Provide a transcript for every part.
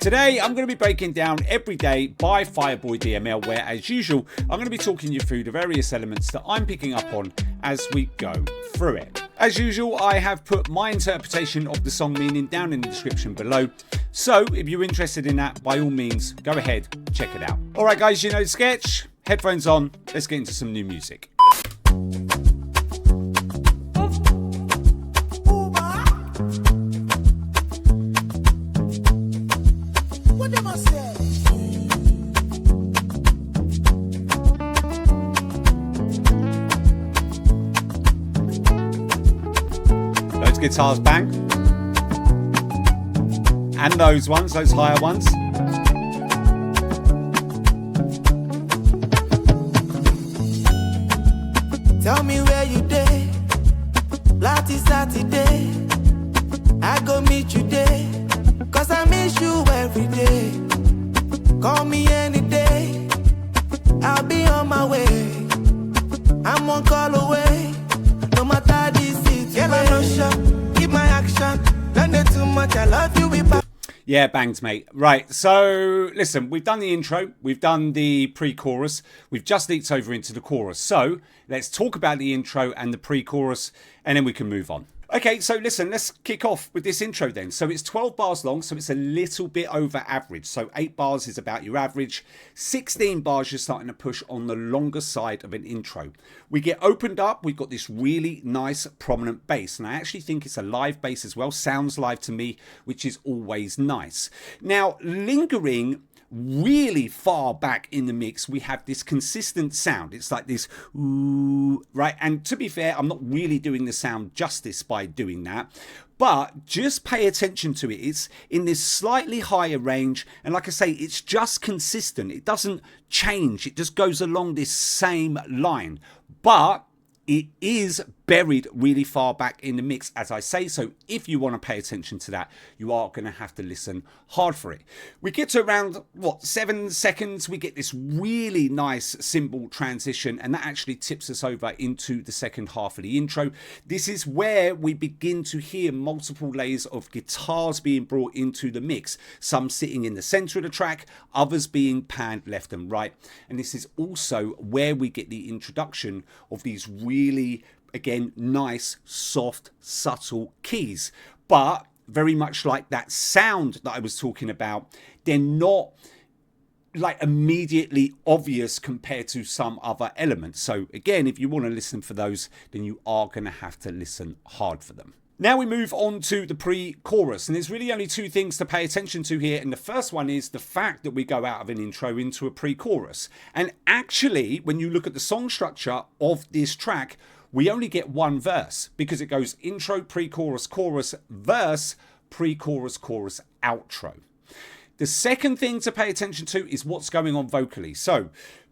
Today, I'm going to be breaking down Every Day by Fireboy DML, where, as usual, I'm going to be talking you through the various elements that I'm picking up on as we go through it. As usual, I have put my interpretation of the song meaning down in the description below. So, if you're interested in that, by all means, go ahead, check it out. Alright guys, you know the sketch. Headphones on, let's get into some new music. Those guitars bang. And those ones, those higher ones. Tell me where you day. Lati Saturday. I go meet you there. Cause I miss you every day. Call me any day. I'll be on my way. I'm one call away. No matter the city. Girl, I'm not sure. Keep my action. Don't do too much. I love you. We back. Yeah, bangs, mate. Right, so listen, we've done the intro, we've done the pre-chorus, we've just leaped over into the chorus. So let's talk about the intro and the pre-chorus, and then we can move on. Okay, so listen, let's kick off with this intro then. So it's 12 bars long, so it's a little bit over average. So 8 bars is about your average. 16 bars, you're starting to push on the longer side of an intro. We get opened up, we've got this really nice prominent bass. And I actually think it's a live bass as well. Sounds live to me, which is always nice. Now, lingering really far back in the mix, we have this consistent sound. It's like this ooh, right? And to be fair, I'm not really doing the sound justice by doing that, but just pay attention to it. It's in this slightly higher range, and like I say, it's just consistent. It doesn't change. It just goes along this same line, but it is buried really far back in the mix, as I say. So if you want to pay attention to that, you are going to have to listen hard for it. We get to around, 7 seconds. We get this really nice cymbal transition, and that actually tips us over into the second half of the intro. This is where we begin to hear multiple layers of guitars being brought into the mix. Some sitting in the center of the track, others being panned left and right. And this is also where we get the introduction of these really, again, nice, soft, subtle keys. But very much like that sound that I was talking about, they're not like immediately obvious compared to some other elements. So again, if you want to listen for those, then you are going to have to listen hard for them. Now we move on to the pre-chorus, and there's really only 2 things to pay attention to here. And the first one is the fact that we go out of an intro into a pre-chorus. And actually, when you look at the song structure of this track, we only get 1 verse, because it goes intro, pre-chorus, chorus, verse, pre-chorus, chorus, outro. The second thing to pay attention to is what's going on vocally. So,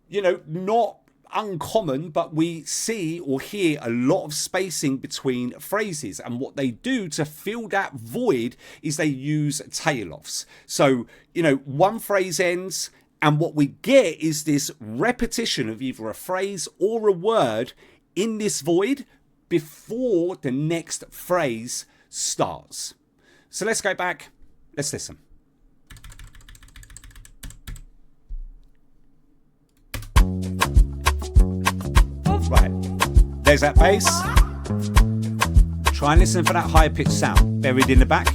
you know, not uncommon, but we see or hear a lot of spacing between phrases, and what they do to fill that void is they use tail offs. So, you know, one phrase ends, and what we get is this repetition of either a phrase or a word in this void before the next phrase starts. So let's go back, let's listen. Right, there's that bass. Try and listen for that high pitched sound buried in the back.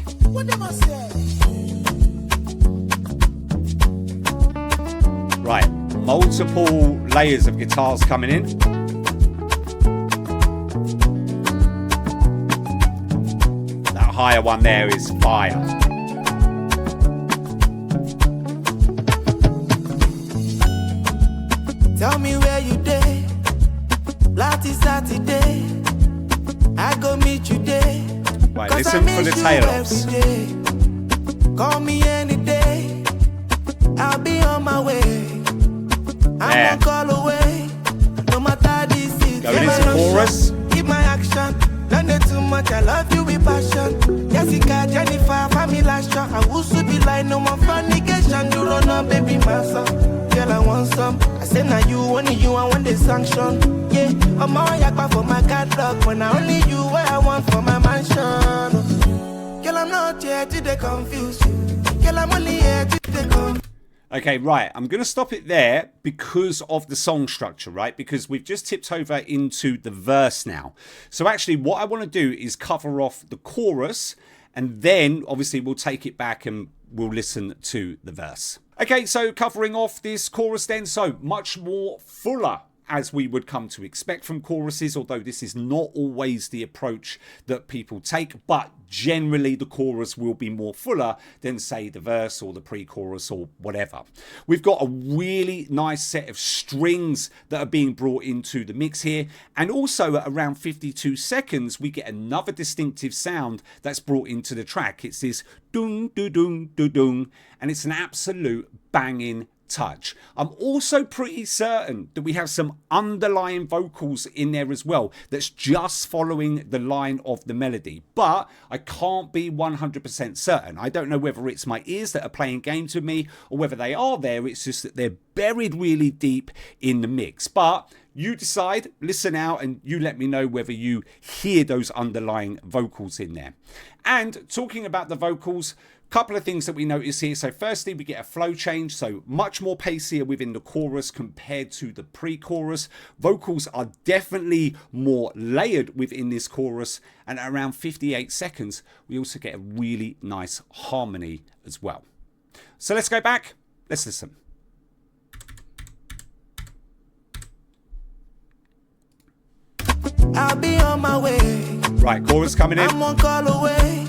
Right, multiple layers of guitars coming in. That higher one there is fire. Tell me where you day. Lati Saturday. I go meet you there. Right, listen for the tail offs. Call me any day. I'll be on my way. I'm one call away. No matter the city. Going into chorus. Keep my action. Don't do too much. I love you with passion. Jessica, Jennifer, family last shot. I will be like no more fornication. You run up, baby, my son. Girl, I want some. I say now you, only you, I want the sanction. Yeah, I'm all yakba for my catalog. When I only you, where I want for my mansion. Girl, I'm not here to they confuse you. Girl, I'm only here to take on. Okay, right. I'm going to stop it there because of the song structure, right? Because we've just tipped over into the verse now. So actually what I want to do is cover off the chorus, and then obviously we'll take it back and we'll listen to the verse. Okay, so covering off this chorus then. So much more fuller, as we would come to expect from choruses, although this is not always the approach that people take, but generally the chorus will be more fuller than, say, the verse or the pre-chorus or whatever. We've got a really nice set of strings that are being brought into the mix here, and also at around 52 seconds we get another distinctive sound that's brought into the track. It's this dung du dung du dung, and it's an absolute banging touch. I'm also pretty certain that we have some underlying vocals in there as well that's just following the line of the melody, but I can't be 100% certain. I don't know whether it's my ears that are playing games with me or whether they are there. It's just that they're buried really deep in the mix. But you decide, listen out, and you let me know whether you hear those underlying vocals in there. And talking about the vocals, couple of things that we notice here. So firstly, we get a flow change, so much more pacier within the chorus compared to the pre-chorus. Vocals are definitely more layered within this chorus, and at around 58 seconds we also get a really nice harmony as well. So let's go back, let's listen. I'll be on my way. Right, chorus coming in. I'm one call away.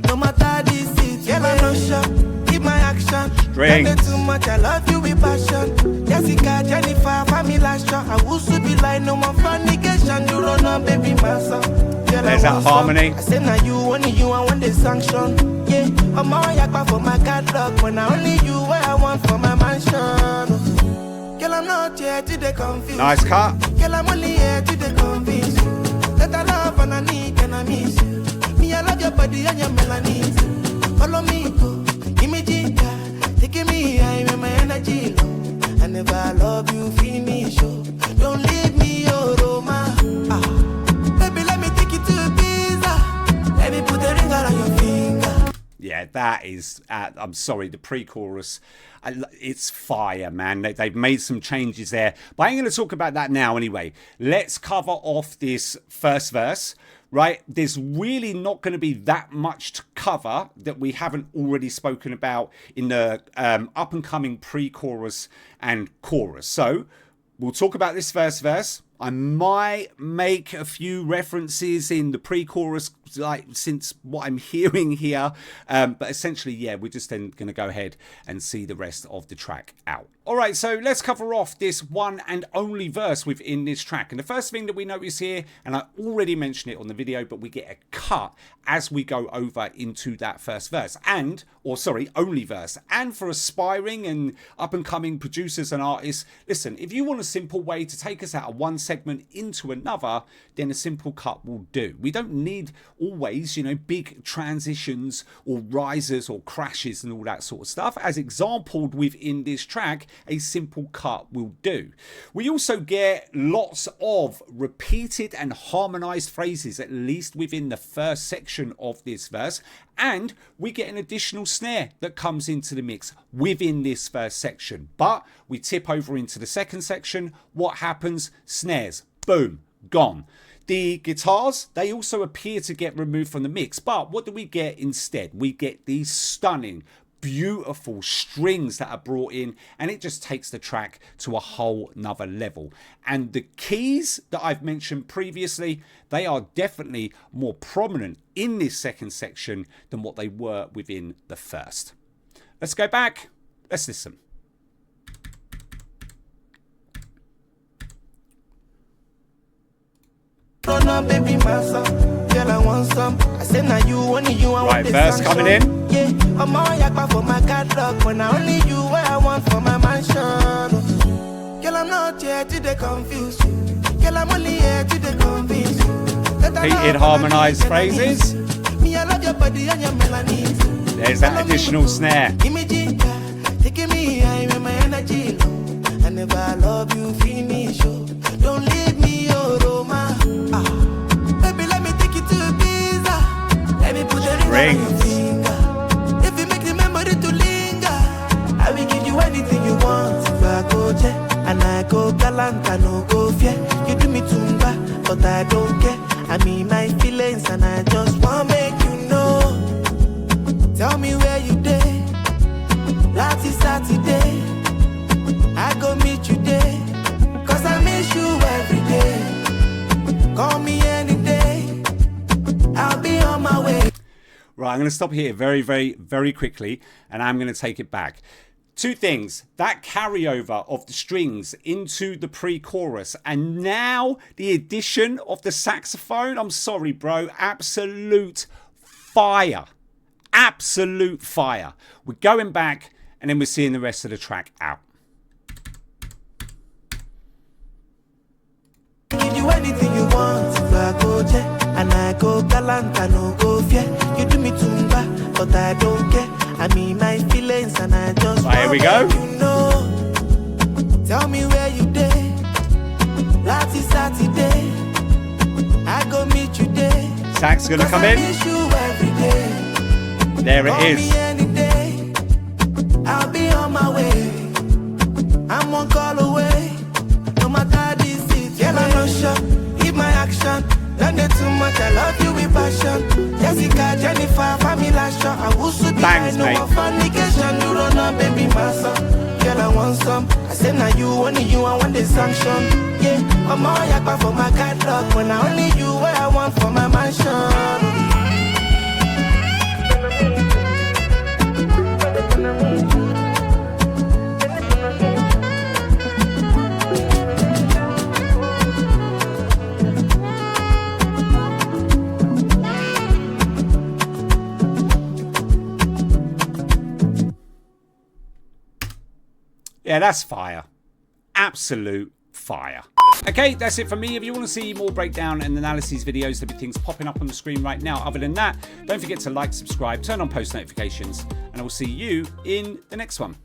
No matter the seat, girl, I'm not sure. Keep my action. Strings. Don't too much, I love you with passion. Jessica, Jennifer, family last shot. I will soon be like no more fornication. You run on, baby, my son. There's that harmony. I say now you, only you, I want the sanction. Yeah, I'm all yakba for my catalog. When I only you, where I want for my mansion. Girl, I'm not here to the confuse. Nice cut. Girl, I'm only here to the convince you that I love and I need and I miss you. Me, I love your body and your melanin. Follow me, go. Give me ginger. Taking me high with my energy low. I never love you, finish, oh. Don't leave me, oh, Roma. Baby, let me take you to Ibiza. Let me put a ring around your finger. Yeah, that is, I'm sorry, the pre-chorus, it's fire, man. They've made some changes there, but I ain't going to talk about that now anyway. Let's cover off this first verse, right? There's really not going to be that much to cover that we haven't already spoken about in the up-and-coming pre-chorus and chorus. So we'll talk about this first verse. I might make a few references in the pre-chorus, like since what I'm hearing here, but essentially, yeah, we're just then going to go ahead and see the rest of the track out. All right, so let's cover off this one and only verse within this track. And the first thing that we notice here, and I already mentioned it on the video, but we get a cut as we go over into that first verse, only verse. And for aspiring and up-and-coming producers and artists, listen, if you want a simple way to take us out of one segment into another, then a simple cut will do. We don't need always, big transitions or risers or crashes and all that sort of stuff. As exampled within this track, a simple cut will do. We also get lots of repeated and harmonized phrases, at least within the first section of this verse, and we get an additional snare that comes into the mix within this first section. But we tip over into the second section. What happens? Snares, boom, gone. The guitars, they also appear to get removed from the mix, but what do we get instead? We get these stunning, beautiful strings that are brought in, and it just takes the track to a whole nother level. And the keys that I've mentioned previously, they are definitely more prominent in this second section than what they were within the first. Let's go back, let's listen. Baby, my son. Girl, I want some. I say now you, only you, I right, want verse coming in. Yeah, I'm all yakba for my catalog. When I only you, where I want for my mansion. Girl, I'm not here to the confuse you. Girl, I'm only here to the convince you. Repeated harmonized phrases. Me, I love your body and your melanin. There's that additional snare. Give me ginger, taking me high with my energy low. I never love you, finish, oh. Don't leave me, oh, Roma. Baby, let me take you to Ibiza. Let me put the ring on your finger. If you make the memory to je, and I go galant, I no go fear. You do me tumba, but I don't care. I mean my feelings, and I just wanna make you know. Tell me where you day. Last Saturday, I go meet you there. Cause I miss you every day. Call me any day, I'll be on my way. Right, I'm going to stop here very quickly, and I'm going to take it back. Two things: that carryover of the strings into the pre-chorus, and now the addition of the saxophone. I'm sorry, bro. Absolute fire. Absolute fire. We're going back, and then we're seeing the rest of the track out. Give you anything you want, if I go je, and I go galant, I no go fear. You do me tumba, but I don't care. I mean my feelings, and I just right, here we go. You know. Tell me where you day. Last Saturday, I go meet you there. Sax gonna come in. Miss you every day. There it Call is. me any day, I'll be on my way. I'm one call away. No matter this is, yeah, I'm not sure. Keep my action. Don't get too much, I love you with passion. Jessica, Jennifer, Famila, Shaw. I will soon be Thanks, no mate. fornication. You don't know, baby, my son. Girl, I want some. I said, now you, only you, I want the sanction. Yeah, I'm all yakba for my catalog. When I only you, where I want for my mansion. Yeah, that's fire. Absolute fire. Okay, that's it for me. If you want to see more breakdown and analyses videos, there'll be things popping up on the screen right now. Other than that, don't forget to like, subscribe, turn on post notifications, and I will see you in the next one.